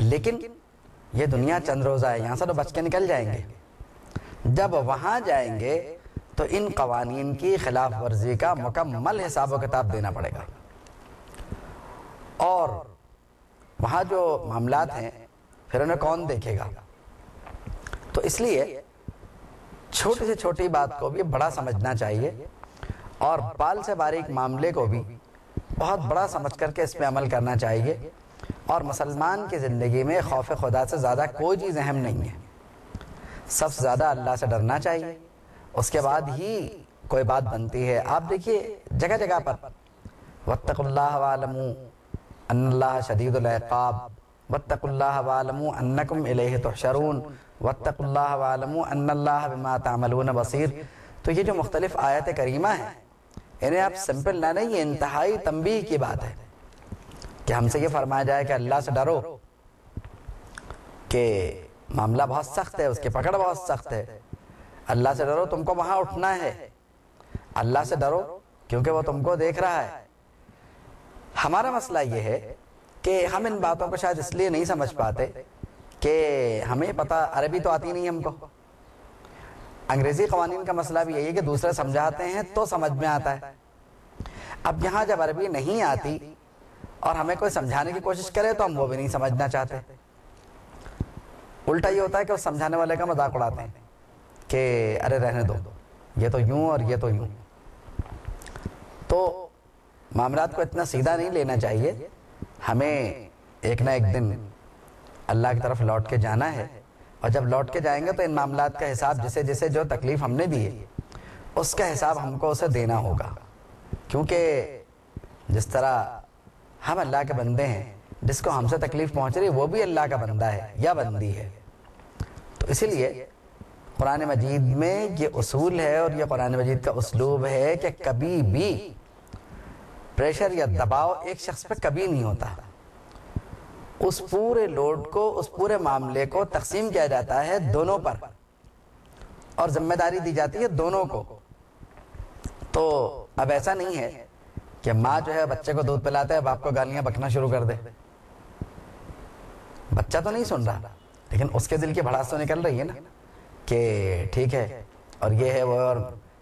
لیکن یہ دنیا چند روزہ ہے، یہاں سے تو بچ کے نکل جائیں گے. جب وہاں جائیں گے تو ان قوانین کی خلاف ورزی کا مکمل حساب و کتاب دینا پڑے گا. اور وہاں جو معاملات ہیں پھر انہیں کون دیکھے گا؟ تو اس لیے چھوٹی سے چھوٹی بات کو بھی بڑا سمجھنا چاہیے، اور بال سے باریک معاملے کو بھی بہت بڑا سمجھ کر کے اس پہ عمل کرنا چاہیے. اور مسلمان کی زندگی میں خوف خدا سے زیادہ کوئی چیز اہم نہیں ہے. سب سے زیادہ اللہ سے ڈرنا چاہیے، اس کے بعد ہی کوئی بات بنتی ہے. آپ دیکھیے جگہ جگہ پر واتقوا اللہ واعلموا ان اللہ شدید العقاب، واتقوا اللہ واعلموا انکم الیہ تحشرون، واتقوا اللہ واعلموا ان اللہ بما تعملون بصیر. تو یہ جو مختلف آیت کریمہ ہیں انہیں آپ سمپل نہ نہیں، یہ انتہائی تنبیہ کی بات ہے کہ ہم سے یہ فرمایا جائے کہ اللہ سے ڈرو، کہ معاملہ بہت سخت ہے، اس کی پکڑ بہت سخت ہے. اللہ سے ڈرو، تم کو وہاں اٹھنا ہے. اللہ سے ڈرو کیونکہ وہ تم کو دیکھ رہا ہے. ہمارا مسئلہ یہ ہے کہ ہم ان باتوں کو شاید اس لیے نہیں سمجھ پاتے کہ ہمیں پتہ، عربی تو آتی نہیں ہم کو. انگریزی قوانین کا مسئلہ بھی یہی ہے کہ دوسرے سمجھاتے ہیں تو سمجھ میں آتا ہے. اب یہاں جب عربی نہیں آتی اور ہمیں کوئی سمجھانے کی کوشش کرے تو ہم وہ بھی نہیں سمجھنا چاہتے. الٹا یہ ہوتا ہے کہ وہ سمجھانے والے کا مذاق اڑاتے ہیں کہ ارے رہنے دو، یہ تو یوں اور یہ تو یوں. تو معاملات کو اتنا سیدھا نہیں لینا چاہیے. ہمیں ایک نہ ایک دن اللہ کی طرف لوٹ کے جانا ہے، اور جب لوٹ کے جائیں گے تو ان معاملات کا حساب جسے جسے جو تکلیف ہم نے دی ہے اس کا حساب ہم کو اسے دینا ہوگا. کیونکہ جس طرح ہم اللہ کے بندے ہیں، جس کو ہم سے تکلیف پہنچ رہی وہ بھی اللہ کا بندہ ہے یا بندی ہے. تو اسی لیے قرآن مجید میں یہ اصول ہے اور یہ قرآن مجید کا اسلوب ہے کہ کبھی بھی پریشر یا دباؤ ایک شخص پہ کبھی نہیں ہوتا. اس پورے لوڈ کو، اس پورے معاملے کو تقسیم کیا جاتا ہے دونوں پر، اور ذمہ داری دی جاتی ہے دونوں کو. تو اب ایسا نہیں ہے کہ ماں جو ہے بچے کو دودھ پلاتا ہے، باپ کو گالیاں بکنا شروع کر دے. بچہ تو نہیں سن رہا لیکن اس کے دل کی بھڑاس تو نکل رہی ہے نا کہ ٹھیک ہے اور یہ ہے وہ، اور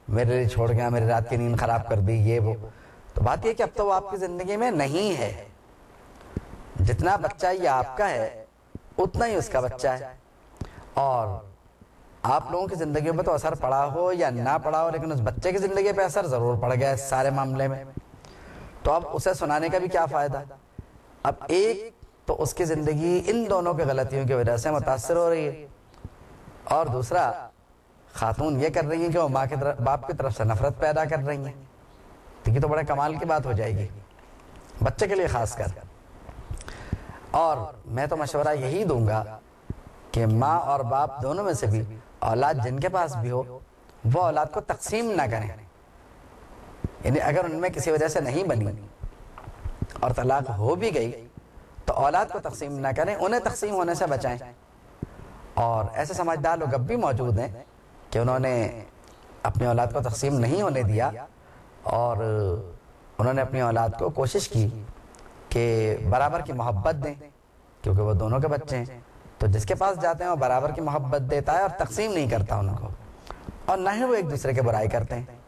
میرے لیے چھوڑ گیا، میری رات کی نیند خراب کر دی، یہ وہ. تو بات یہ کہ اب تو وہ آپ کی زندگی میں نہیں ہے. جتنا بچہ یہ آپ کا ہے اتنا ہی اس کا بچہ ہے. اور آپ لوگوں کی زندگیوں پہ تو اثر پڑا ہو یا نہ پڑا ہو، لیکن اس بچے کی زندگی پہ اثر ضرور پڑ گیا اس سارے معاملے میں. تو اب اسے سنانے کا بھی کیا فائدہ؟ اب ایک تو اس کی زندگی ان دونوں کی غلطیوں کی وجہ سے متاثر ہو رہی ہے، اور دوسرا خاتون یہ کر رہی ہیں کہ وہ ماں کی طرف، باپ کی طرف سے نفرت پیدا کر رہی ہیں. یہ تو بڑے کمال کی بات ہو جائے گی بچے کے لیے خاص کر. اور میں تو مشورہ یہی دوں گا کہ ماں اور باپ دونوں میں سے بھی اولاد جن کے پاس بھی ہو وہ اولاد کو تقسیم نہ کریں. یعنی اگر ان میں کسی وجہ سے نہیں بنی اور طلاق ہو بھی گئی تو اولاد کو تقسیم نہ کریں، انہیں تقسیم ہونے سے بچائیں. اور ایسے سمجھدار لوگ اب بھی موجود ہیں کہ انہوں نے اپنی اولاد کو تقسیم نہیں ہونے دیا، اور انہوں نے اپنی اولاد کو کوشش کی کہ برابر کی محبت دیں، کیونکہ وہ دونوں کے بچے ہیں. تو جس کے پاس جاتے ہیں وہ برابر کی محبت دیتا ہے اور تقسیم نہیں کرتا ان کو، اور نہ ہی وہ ایک دوسرے کے برائی کرتے ہیں.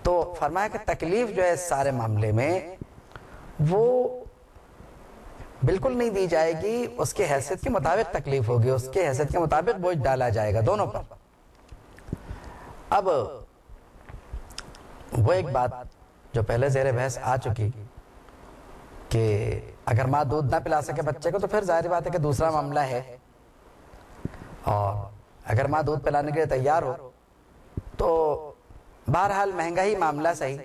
تو فرمایا کہ تکلیف جو ہے اس سارے معاملے میں وہ بالکل نہیں دی جائے گی، اس کے حیثیت کے مطابق تکلیف ہوگی، اس کے حیثیت کے مطابق بوجھ ڈالا جائے گا دونوں پر. اب وہ ایک بات جو پہلے زیر بحث آ چکی کہ اگر ماں دودھ نہ پلا سکے بچے کو تو پھر ظاہر بات ہے کہ دوسرا معاملہ ہے، اور اگر ماں دودھ پلانے کے لیے تیار ہو تو بہرحال مہنگا ہی معاملہ صحیح،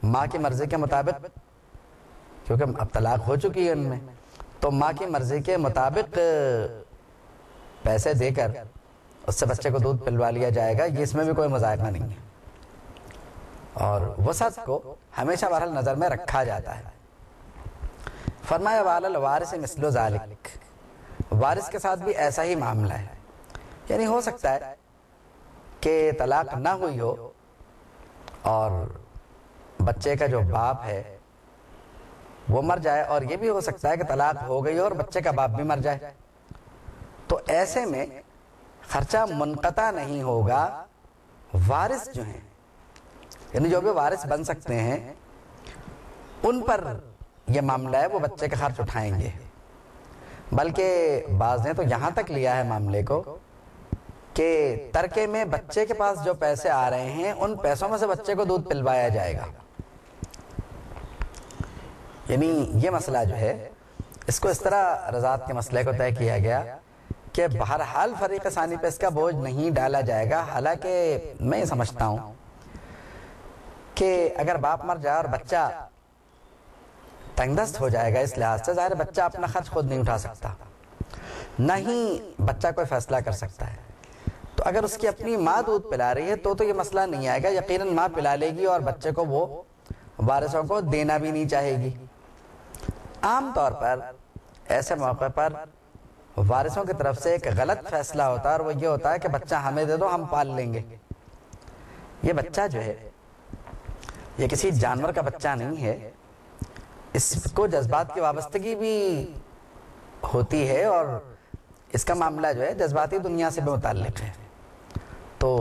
ماں کی مرضی کے مطابق، کیونکہ اب طلاق ہو چکی ہے ان میں، تو ماں کی مرضی کے مطابق پیسے دے کر اس سے بچے کو دودھ پلوا لیا جائے گا. یہ اس میں بھی کوئی مذائقہ نہیں ہے، اور وسعت کو ہمیشہ بہرحال نظر میں رکھا جاتا ہے. فرمایا وعلی الوارث مثل ذلک، وارث کے ساتھ بھی ایسا ہی معاملہ ہے. یعنی ہو سکتا ہے کہ طلاق نہ ہوئی ہو اور بچے کا جو باپ ہے وہ مر جائے، اور یہ بھی ہو سکتا ہے کہ طلاق ہو گئی اور بچے کا باپ بھی مر جائے، تو ایسے میں خرچہ منقطع نہیں ہوگا۔ وارث جو ہیں، یعنی جو بھی وارث بن سکتے ہیں، ان پر یہ معاملہ ہے، وہ بچے کا خرچ اٹھائیں گے۔ بلکہ بعض نے تو یہاں تک لیا ہے معاملے کو کہ ترکے میں بچے کے پاس جو پیسے آ رہے ہیں ان پیسوں میں سے بچے کو دودھ پلوایا جائے گا۔ یعنی یہ مسئلہ جو ہے اس کو اس طرح رضاعت کے مسئلے کو طے کیا گیا کہ بہرحال فریق ثانی پہ اس کا بوجھ نہیں ڈالا جائے گا۔ حالانکہ میں یہ سمجھتا ہوں کہ اگر باپ مر جائے اور بچہ تنگ دست ہو جائے گا، اس لحاظ سے ظاہر بچہ اپنا خرچ خود نہیں اٹھا سکتا، نہ ہی بچہ کوئی فیصلہ کر سکتا ہے، تو اگر اس کی اپنی ماں دودھ پلا رہی ہے تو یہ مسئلہ نہیں آئے گا۔ یقیناً ماں پلا لے گی اور بچے کو وہ وارثوں کو دینا بھی نہیں چاہے گی۔ عام طور پر ایسے موقع پر وارثوں کی طرف سے ایک غلط فیصلہ ہوتا ہے، اور وہ یہ ہوتا ہے کہ بچہ ہمیں دے دو، ہم پال لیں گے۔ یہ بچہ جو ہے یہ کسی جانور کا بچہ نہیں ہے، اس کو جذبات کی وابستگی بھی ہوتی ہے، اور اس کا معاملہ جو ہے جذباتی دنیا سے بھی متعلق ہے۔ تو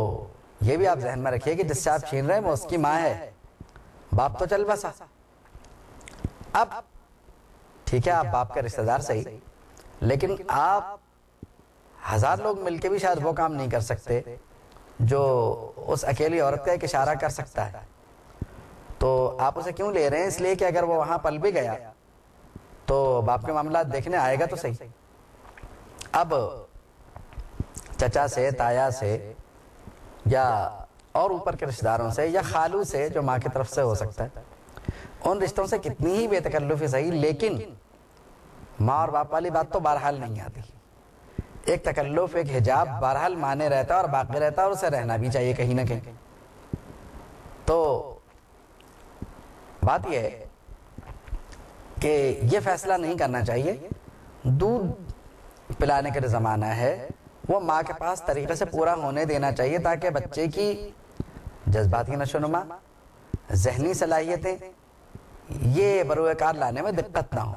یہ بھی آپ ذہن میں رکھیے کہ جس سے آپ چھین رہے ہیں وہ اس کی ماں ہے، باپ تو چل بسا۔ اب ٹھیک ہے آپ باپ کے رشتہ دار صحیح، لیکن آپ 1000 لوگ مل کے بھی شاید وہ کام نہیں کر سکتے جو اس اکیلی عورت کا ایک اشارہ کر سکتا ہے۔ تو آپ اسے کیوں لے رہے ہیں؟ اس لیے کہ اگر وہ وہاں پل بھی گیا تو باپ کے معاملات دیکھنے آئے گا تو صحیح۔ اب چچا سے، تایا سے، یا اور اوپر کے رشتہ داروں سے، یا خالو سے جو ماں کی طرف سے ہو سکتا ہے، ان رشتوں سے کتنی ہی بے تکلفی صحیح، لیکن ماں اور باپ والی بات تو بہرحال نہیں آتی۔ ایک تکلف، ایک حجاب بہرحال مانے رہتا ہے اور باقی رہتا ہے، اور اسے رہنا بھی چاہیے کہیں نہ کہیں۔ تو بات یہ ہے کہ یہ فیصلہ نہیں کرنا چاہیے۔ دودھ پلانے کا جو زمانہ ہے وہ ماں کے پاس طریقے سے پورا ہونے دینا چاہیے، تاکہ بچے کی جذباتی نشو و نما، ذہنی صلاحیتیں، یہ بروئے کار لانے میں دقت نہ ہو۔